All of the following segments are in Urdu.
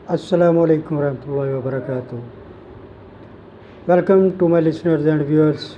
Assalamu alaikum warahmatullahi wabarakatuh. Welcome to my listeners and viewers.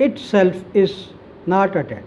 itself is not a debt.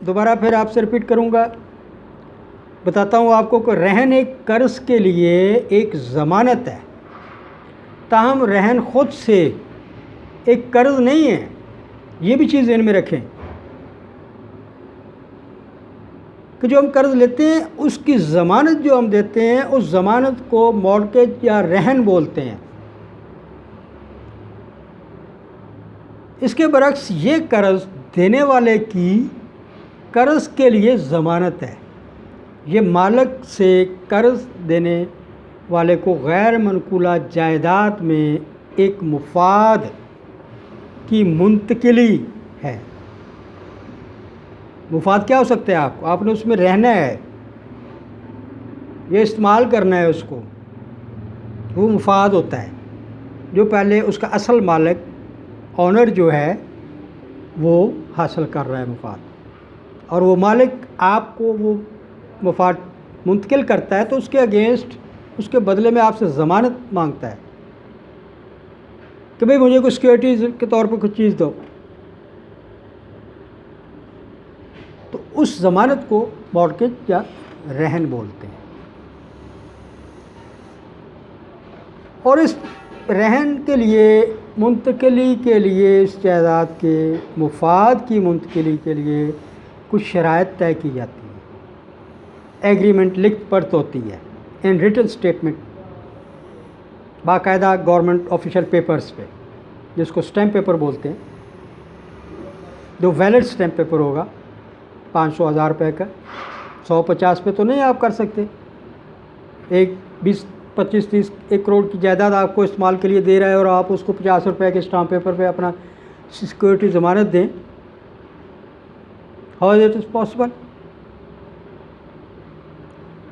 دوبارہ پھر آپ سے رپیٹ کروں گا، بتاتا ہوں آپ کو کہ رہن ایک قرض کے لیے ایک ضمانت ہے، تاہم رہن خود سے ایک قرض نہیں ہے، یہ بھی چیز ذہن میں رکھیں کہ جو ہم قرض لیتے ہیں اس کی ضمانت جو ہم دیتے ہیں اس ضمانت کو مورگیج یا رہن بولتے ہیں۔ اس کے برعکس یہ قرض دینے والے کی قرض کے لیے ضمانت ہے، یہ مالک سے قرض دینے والے کو غیر منقولہ جائیداد میں ایک مفاد کی منتقلی ہے۔ مفاد کیا ہو سکتا ہے؟ آپ نے اس میں رہنا ہے، یہ استعمال کرنا ہے اس کو، وہ مفاد ہوتا ہے جو پہلے اس کا اصل مالک آنر جو ہے وہ حاصل کر رہا ہے مفاد، اور وہ مالک آپ کو وہ مفاد منتقل کرتا ہے تو اس کے اگینسٹ، اس کے بدلے میں آپ سے ضمانت مانگتا ہے کہ بھئی مجھے کوئی سیکیورٹیز کے طور پر کچھ چیز دو، تو اس ضمانت کو مورگیج یا رہن بولتے ہیں۔ اور اس رہن کے لیے منتقلی کے لیے، اس جائیداد کے مفاد کی منتقلی کے لیے کچھ شرائط طے کی جاتی ہیں، ایگریمنٹ لکھ پڑھ ہوتی ہے، ان ریٹن اسٹیٹمنٹ، باقاعدہ گورنمنٹ آفیشیل پیپرز پہ، جس کو اسٹیمپ پیپر بولتے ہیں، جو ویلڈ اسٹیمپ پیپر ہوگا 500 1000 روپے کا، 150 پہ تو نہیں آپ کر سکتے، 20 25 30 1 کروڑ کی جائیداد آپ کو استعمال کے لیے دے رہا ہے اور آپ اس کو 50 روپے کے اسٹامپ پیپر پہ اپنا سیکورٹی ضمانت دیں، ہاؤ اٹ از پاسبل؟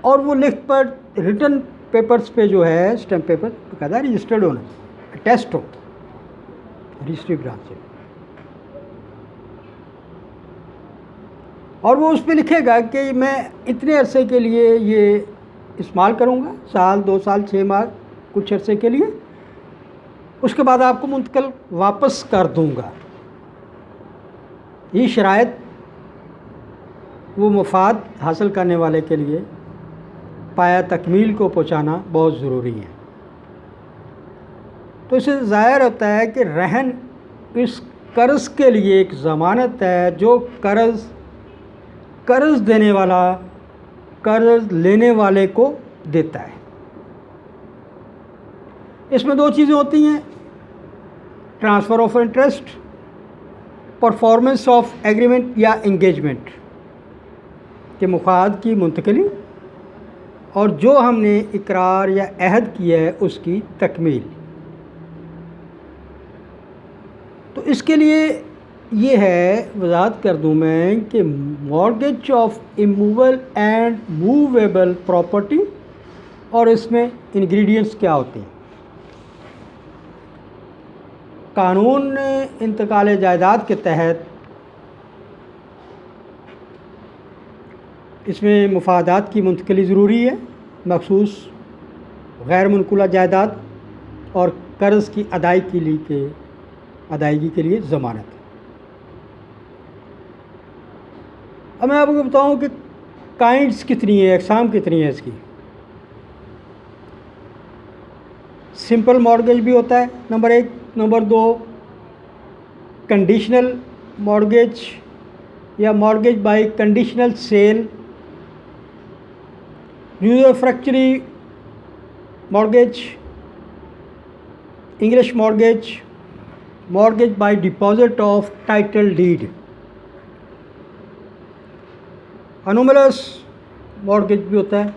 اور وہ لکھ پر ریٹن پیپرز پہ جو ہے اسٹیمپ پیپر باقاعدہ رجسٹرڈ ہونا، ٹیسٹ ہو رجسٹری برانچ سے، اور وہ اس پہ لکھے گا کہ میں اتنے عرصے کے لیے یہ استعمال کروں گا، سال 2 سال 6 ماہ، کچھ عرصے کے لیے، اس کے بعد آپ کو منتقل واپس کر دوں گا۔ یہ شرائط وہ مفاد حاصل کرنے والے کے لیے پایہ تکمیل کو پہنچانا بہت ضروری ہے۔ تو اس سے ظاہر ہوتا ہے کہ رہن اس قرض کے لیے ایک ضمانت ہے جو قرض دینے والا قرض لینے والے کو دیتا ہے۔ اس میں 2 چیزیں ہوتی ہیں، transfer of interest, performance of agreement یا انگیجمنٹ، کہ مفاد کی منتقلی اور جو ہم نے اقرار یا عہد کیا ہے اس کی تکمیل۔ تو اس کے لیے یہ ہے، وضاحت کر دوں میں کہ mortgage of immovable and movable property, اور اس میں انگریڈینٹس کیا ہوتے ہیں۔ قانون انتقال جائیداد کے تحت اس میں مفادات کی منتقلی ضروری ہے، مخصوص غیر منقولہ جائیداد اور قرض کی ادائیگی کے لیے ضمانت۔ اب میں آپ کو بتاؤں کہ کائنڈس کتنی ہیں، اقسام کتنی ہیں اس کی۔ سمپل مورگیج بھی ہوتا ہے، نمبر 1، نمبر 2 کنڈیشنل مورگیج یا mortgage by conditional sale, usufructuary mortgage, English mortgage, mortgage by deposit of title deed, anomalous mortgage بھی ہوتا ہے۔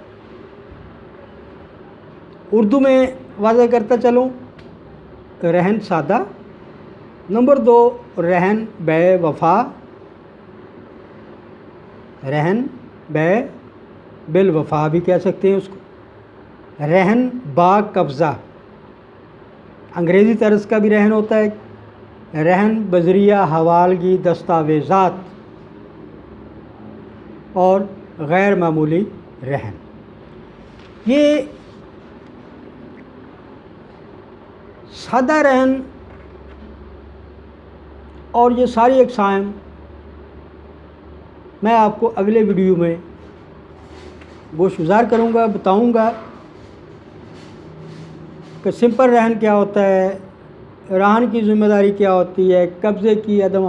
اردو میں واضح کرتا چلوں، رہن سادہ، نمبر 2 رہن بے وفا، رہن بے بالوفا بھی کہہ سکتے ہیں اس کو، رہن با قبضہ، انگریزی طرز کا بھی رہن ہوتا ہے، رہن بذریعہ حوالگی دستاویزات، اور غیر معمولی رہن۔ یہ سادہ رہن اور یہ ساری اقسام میں آپ کو اگلے ویڈیو میں گوشگزار کروں گا، بتاؤں گا کہ سمپل رہن کیا ہوتا ہے، رہن کی ذمہ داری کیا ہوتی ہے، قبضے کی عدم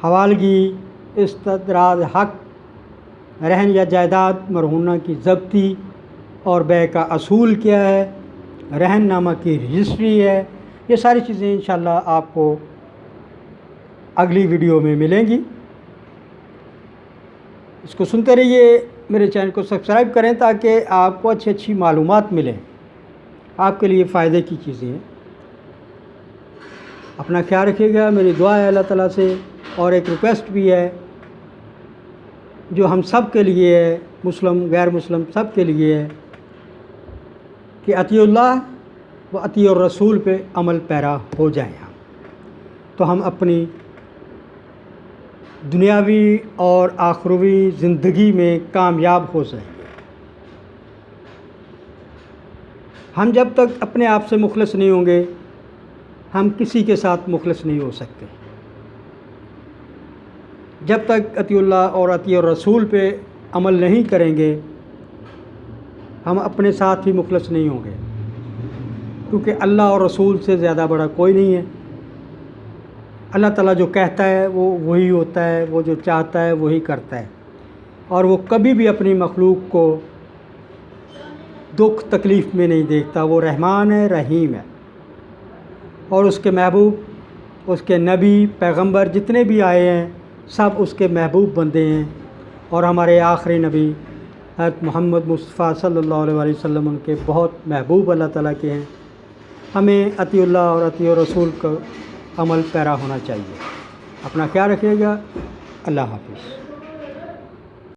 حوالگی، استرداد حق، رہن یا جائیداد مرہونہ کی ضبطی اور بیع کا اصول کیا ہے، رہن نامہ کی رجسٹری ہے. یہ ساری چیزیں انشاءاللہ آپ کو اگلی ویڈیو میں ملیں گی. اس کو سنتے رہیے، میرے چینل کو سبسکرائب کریں تاکہ آپ کو اچھی معلومات ملیں، آپ کے لیے فائدے کی چیزیں ہیں. اپنا خیال رکھیے گا. میری دعا ہے اللہ تعالیٰ سے، اور ایک ریکویسٹ بھی ہے جو ہم سب کے لیے ہے، مسلم غیر مسلم سب کے لیے ہے، کہ اطیع اللہ و اطیع الرسول پہ عمل پیرا ہو جائیں ہم، تو ہم اپنی دنیاوی اور آخروی زندگی میں کامیاب ہو جائیں گے. ہم جب تک اپنے آپ سے مخلص نہیں ہوں گے، ہم کسی کے ساتھ مخلص نہیں ہو سکتے. جب تک اطیع اللہ اور اطیع الرسول پہ عمل نہیں کریں گے، ہم اپنے ساتھ ہی مخلص نہیں ہوں گے، کیونکہ اللہ اور رسول سے زیادہ بڑا کوئی نہیں ہے. اللہ تعالیٰ جو کہتا ہے وہ وہی ہوتا ہے، وہ جو چاہتا ہے وہی کرتا ہے، اور وہ کبھی بھی اپنی مخلوق کو دکھ تکلیف میں نہیں دیکھتا. وہ رحمان ہے، رحیم ہے، اور اس کے محبوب، اس کے نبی پیغمبر جتنے بھی آئے ہیں سب اس کے محبوب بندے ہیں. اور ہمارے آخری نبی حضرت محمد مصطفیٰ صلی اللہ علیہ وسلم ان کے بہت محبوب اللہ تعالیٰ کے ہیں. ہمیں اطیع اللہ اور اطیع الرسول کا عمل پیرا ہونا چاہیے. اپنا خیال رکھیے گا. اللہ حافظ.